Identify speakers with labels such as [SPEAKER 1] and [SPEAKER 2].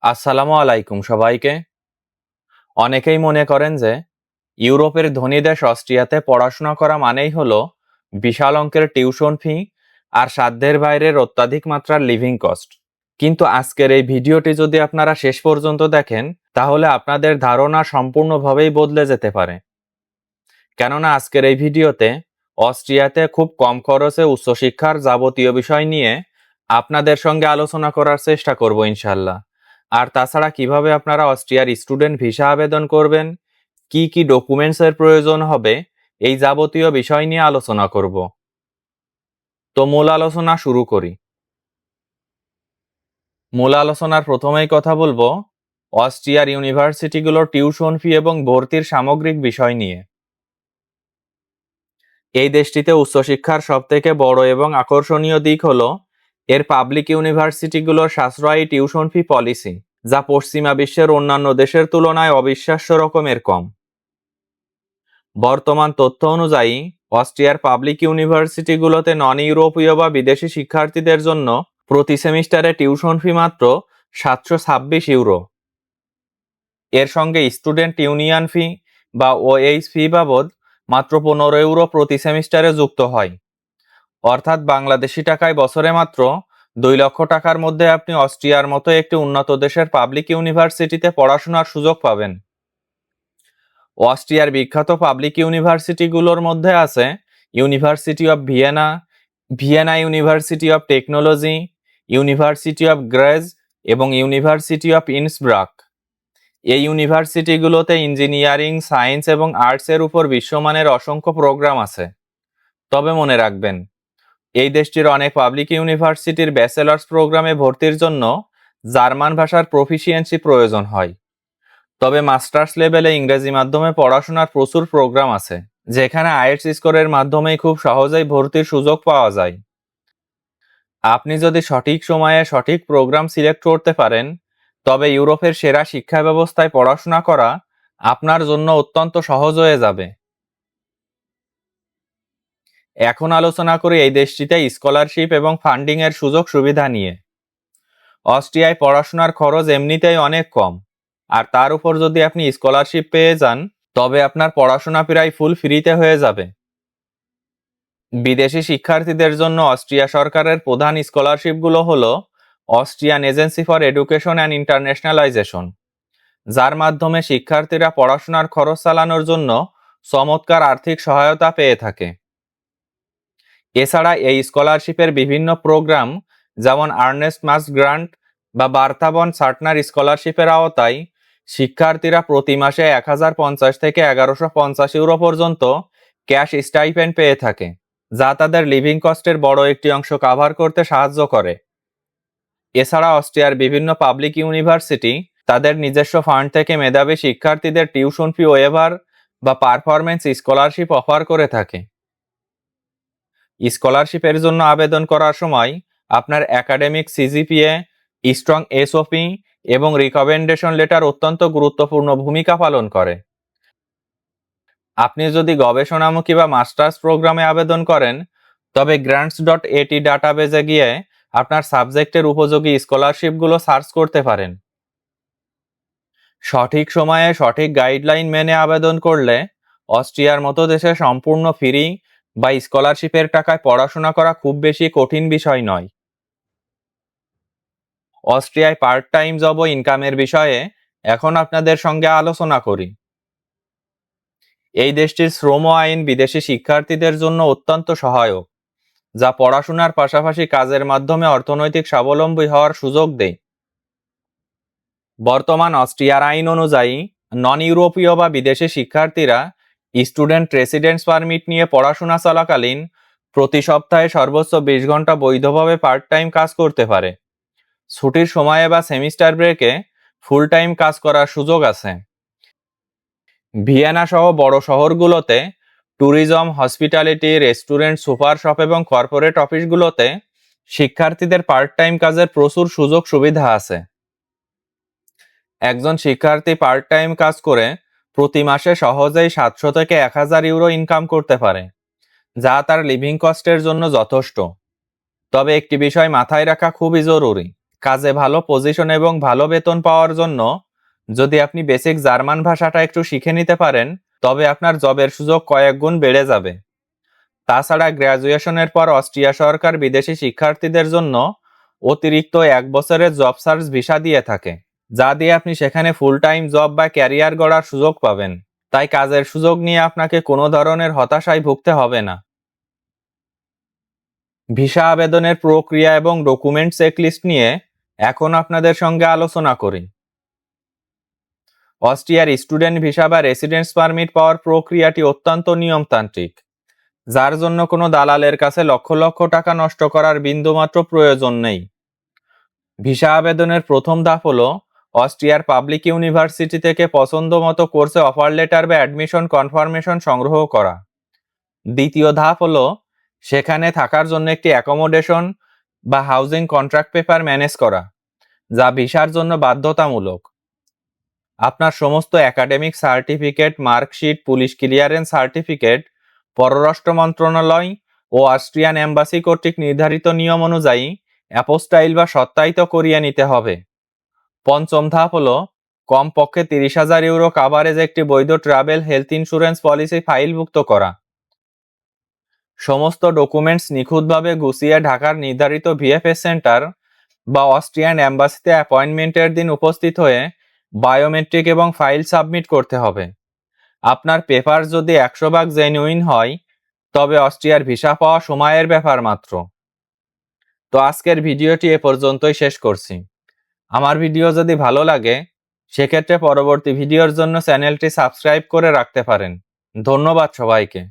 [SPEAKER 1] আসসালামু আলাইকুম সবাইকে। অনেকেই মনে করেন যে ইউরোপের ধনী দেশ অস্ট্রিয়াতে পড়াশোনা করা মানেই হলো বিশাল অঙ্কের টিউশন ফি আর সাধ্যের বাইরের অত্যাধিক মাত্রার লিভিং কস্ট। কিন্তু আজকের এই ভিডিওটি যদি আপনারা শেষ পর্যন্ত দেখেন তাহলে আপনাদের ধারণা সম্পূর্ণভাবেই বদলে যেতে পারে। কেননা আজকের এই ভিডিওতে অস্ট্রিয়াতে খুব কম খরচে উচ্চশিক্ষার যাবতীয় বিষয় নিয়ে আপনাদের সঙ্গে আলোচনা করার চেষ্টা করব ইনশাল্লাহ। আর তাছাড়া কিভাবে আপনারা অস্ট্রিয়ার স্টুডেন্ট ভিসা আবেদন করবেন, কি কি ডকুমেন্টসের প্রয়োজন হবে, এই যাবতীয় বিষয় নিয়ে আলোচনা করব। তো মূল আলোচনা শুরু করি। মূল আলোচনার প্রথমেই কথা বলবো অস্ট্রিয়ার ইউনিভার্সিটিগুলোর টিউশন ফি এবং ভর্তির সামগ্রিক বিষয় নিয়ে। এই দেশটিতে উচ্চশিক্ষার সবথেকে বড় এবং আকর্ষণীয় দিক হলো এর পাবলিক ইউনিভার্সিটিগুলোর সাশ্রয়ী টিউশন ফি পলিসি, যা পশ্চিমা বিশ্বের অন্যান্য দেশের তুলনায় অবিশ্বাস্য রকমের কম। বর্তমান তথ্য অনুযায়ী অস্ট্রিয়ার পাবলিক ইউনিভার্সিটিগুলোতে নন ইউরোপীয় বা বিদেশি শিক্ষার্থীদের জন্য প্রতি সেমিস্টারে টিউশন ফি মাত্র 726 ইউরো। এর সঙ্গে স্টুডেন্ট ইউনিয়ন ফি বা ওএইচ ফি বাবদ মাত্র 15 ইউরো প্রতি সেমিস্টারে যুক্ত হয়। অর্থাৎ বাংলাদেশি টাকায় বছরে মাত্র 2 লক্ষ টাকার মধ্যে আপনি অস্ট্রিয়ার মতো একটি উন্নত দেশের পাবলিক ইউনিভার্সিটিতে পড়াশোনার সুযোগ পাবেন। অস্ট্রিয়ার বিখ্যাত পাবলিক ইউনিভার্সিটিগুলোর মধ্যে আছে university of Vienna, Vienna university of technology, university of grace এবং ইউনিভার্সিটি অব ইন্সব্রাক। এই ইউনিভার্সিটিগুলোতে ইঞ্জিনিয়ারিং, সায়েন্স এবং আর্টসের উপর বিশ্বমানের অসংখ্য প্রোগ্রাম আছে। তবে মনে রাখবেন, এই দেশটির অনেক পাবলিক ইউনিভার্সিটির ব্যাচেলার্স প্রোগ্রামে ভর্তির জন্য জার্মান ভাষার প্রফিসিয়েন্সি প্রয়োজন হয়। তবে মাস্টার্স লেভেলে ইংরেজি মাধ্যমে পড়াশোনার প্রচুর প্রোগ্রাম আছে, যেখানে আইএলটিএস স্কোরের মাধ্যমেই খুব সহজেই ভর্তির সুযোগ পাওয়া যায়। আপনি যদি সঠিক সময়ে সঠিক প্রোগ্রাম সিলেক্ট করতে পারেন, তবে ইউরোপের সেরা শিক্ষা ব্যবস্থায় পড়াশোনা করা আপনার জন্য অত্যন্ত সহজ হয়ে যাবে। এখন আলোচনা করি এই দেশটিতে স্কলারশিপ এবং ফান্ডিং এর সুযোগ সুবিধা নিয়ে। অস্ট্রিয়ায় পড়াশোনার খরচ এমনিতেই অনেক কম, আর তার উপর যদি আপনি স্কলারশিপ পেয়ে যান তবে আপনার পড়াশোনা প্রায় ফুল ফ্রিতে হয়ে যাবে। বিদেশি শিক্ষার্থীদের জন্য অস্ট্রিয়া সরকারের প্রধান স্কলারশিপগুলো হলো Austrian agency for education and ইন্টারন্যাশনালাইজেশন, যার মাধ্যমে শিক্ষার্থীরা পড়াশোনার খরচ চালানোর জন্য চমৎকার আর্থিক সহায়তা পেয়ে থাকে। এছাড়া এই স্কলারশিপের বিভিন্ন প্রোগ্রাম যেমন আর্নেস্ট মাস গ্রান্ট বা বার্থাবন সার্টনার স্কলারশিপের আওতায় শিক্ষার্থীরা প্রতি মাসে 1050 থেকে 1150 ইউরো পর্যন্ত ক্যাশ স্টাইপেন্ড পেয়ে থাকে, যা তাদের লিভিং কস্টের বড় একটি অংশ কভার করতে সাহায্য করে। এছাড়া অস্ট্রিয়ার বিভিন্ন পাবলিক ইউনিভার্সিটি তাদের নিজস্ব ফান্ড থেকে মেধাবী শিক্ষার্থীদের টিউশন ফি ওয়েভার বা পারফরমেন্স স্কলারশিপ অফার করে থাকে। স্কলারশিপের জন্য আবেদন করার সময় আপনার একাডেমিক সিজিপিএ, স্ট্রং এসওপি এবং রিকমেন্ডেশন লেটার অত্যন্ত গুরুত্বপূর্ণ ভূমিকা পালন করে। আপনি যদি গবেষণামুখী বা মাস্টার্স প্রোগ্রামে আবেদন করেন তবে grants.at ডাটাবেজে গিয়ে আপনার সাবজেক্টের উপযোগী স্কলারশিপগুলো সার্চ করতে পারেন। সঠিক সময়ে সঠিক গাইডলাইন মেনে আবেদন করলে অস্ট্রিয়ার মতো দেশে সম্পূর্ণ ফ্রি বা স্কলারশিপের টাকায় পড়াশোনা করা খুব বেশি কঠিন বিষয় নয়। অস্ট্রিয়ায় পার্ট টাইম জব ও ইনকামের বিষয়ে এখন আপনাদের সঙ্গে আলোচনা করি। এই দেশটির শ্রম আইন বিদেশি শিক্ষার্থীদের জন্য অত্যন্ত সহায়ক, যা পড়াশোনার পাশাপাশি কাজের মাধ্যমে অর্থনৈতিক স্বাবলম্বী হওয়ার সুযোগ দেয়। বর্তমান অস্ট্রিয়ার আইন অনুযায়ী নন ইউরোপীয় বা বিদেশি শিক্ষার্থীরা স্টুডেন্ট রেসিডেন্স পারমিট নিয়ে পড়াশোনা চলাকালীন প্রতি সপ্তাহে সর্বোচ্চ 20 ঘন্টা বৈধভাবে পার্ট টাইম কাজ করতে পারে। ছুটির সময়ে বা সেমিস্টার ব্রেকে ফুল টাইম কাজ করার সুযোগ আছে। ভিয়েনা সহ বড় শহরগুলোতে tourism, hospitality, restaurant, super shop এবং কর্পোরেট অফিসগুলোতে শিক্ষার্থীদের পার্ট টাইম কাজের প্রচুর সুযোগ সুবিধা আছে। একজন শিক্ষার্থী পার্ট টাইম কাজ করে প্রতি মাসে সহজেই 700 থেকে 1000 ইউরো ইনকাম করতে পারে, যা তার লিভিং কস্টের জন্য যথেষ্ট। তবে একটি বিষয় মাথায় রাখা খুবই জরুরি, কাজে ভালো পজিশন এবং ভালো বেতন পাওয়ার জন্য যদি আপনি বেসিক জার্মান ভাষাটা একটু শিখে নিতে পারেন, তবে আপনার জবের সুযোগ কয়েক গুণ বেড়ে যাবে। তাছাড়া গ্র্যাজুয়েশনের পর অস্ট্রিয়া সরকার বিদেশি শিক্ষার্থীদের জন্য অতিরিক্ত 1 বছরের জব সার্চ ভিসা দিয়ে থাকে, যা দিয়ে আপনি সেখানে ফুল টাইম জব বা ক্যারিয়ার গড়ার সুযোগ পাবেন। তাই কাজের সুযোগ নিয়ে আপনাকে কোনো ধরনের হতাশায় ভুগতে হবে না। ভিসা আবেদনের প্রক্রিয়া এবং ডকুমেন্ট চেকলিস্ট নিয়ে এখন আপনাদের সঙ্গে আলোচনা করি। অস্ট্রিয়ার স্টুডেন্ট ভিসা বা রেসিডেন্স পারমিট পাওয়ার প্রক্রিয়াটি অত্যন্ত নিয়মতান্ত্রিক, যার জন্য কোনো দালালের কাছে লক্ষ লক্ষ টাকা নষ্ট করার বিন্দুমাত্র প্রয়োজন নেই। ভিসা আবেদনের প্রথম ধাপ হলো অস্ট্রিয়ার পাবলিক ইউনিভার্সিটি থেকে পছন্দ মতো কোর্সে অফার লেটার বা অ্যাডমিশন কনফার্মেশন সংগ্রহ করা। দ্বিতীয় ধাপ হলো সেখানে থাকার জন্য একটি অ্যাকোমোডেশন বা হাউজিং কন্ট্রাক্ট পেপার ম্যানেজ করা, যা ভিসার জন্য বাধ্যতামূলক। আপনার সমস্ত academic certificate, marksheet, police clearance certificate পররাষ্ট্র মন্ত্রণালয় ও অস্ট্রিয়ান এম্বাসি কর্তৃক নির্ধারিত নিয়ম অনুযায়ী অ্যাপোস্টাইল বা সত্যায়িত করিয়ে নিতে হবে। পঞ্চম ধাপ হলো কমপক্ষে 30,000 ইউরো কাভারেজ একটি বৈধ ট্রাভেল হেলথ ইন্স্যুরেন্স পলিসি ফাইলভুক্ত করা। সমস্ত ডকুমেন্টস নিখুঁতভাবে গুছিয়ে ঢাকার নির্ধারিত ভিএফএস সেন্টার বা অস্ট্রিয়ান এম্বাসিতে অ্যাপয়েন্টমেন্টের দিন উপস্থিত হয়ে বায়োমেট্রিক এবং ফাইল সাবমিট করতে হবে। আপনার পেপার যদি 100% জেনুইন হয়, তবে অস্ট্রিয়ার ভিসা পাওয়া সময়ের ব্যাপার মাত্র। তো আজকের ভিডিওটি এ পর্যন্তই শেষ করছি। আমার ভিডিও যদি ভালো লাগে, সেক্ষেত্রে পরবর্তী ভিডিওর জন্য চ্যানেলটি সাবস্ক্রাইব করে রাখতে পারেন। ধন্যবাদ সবাইকে।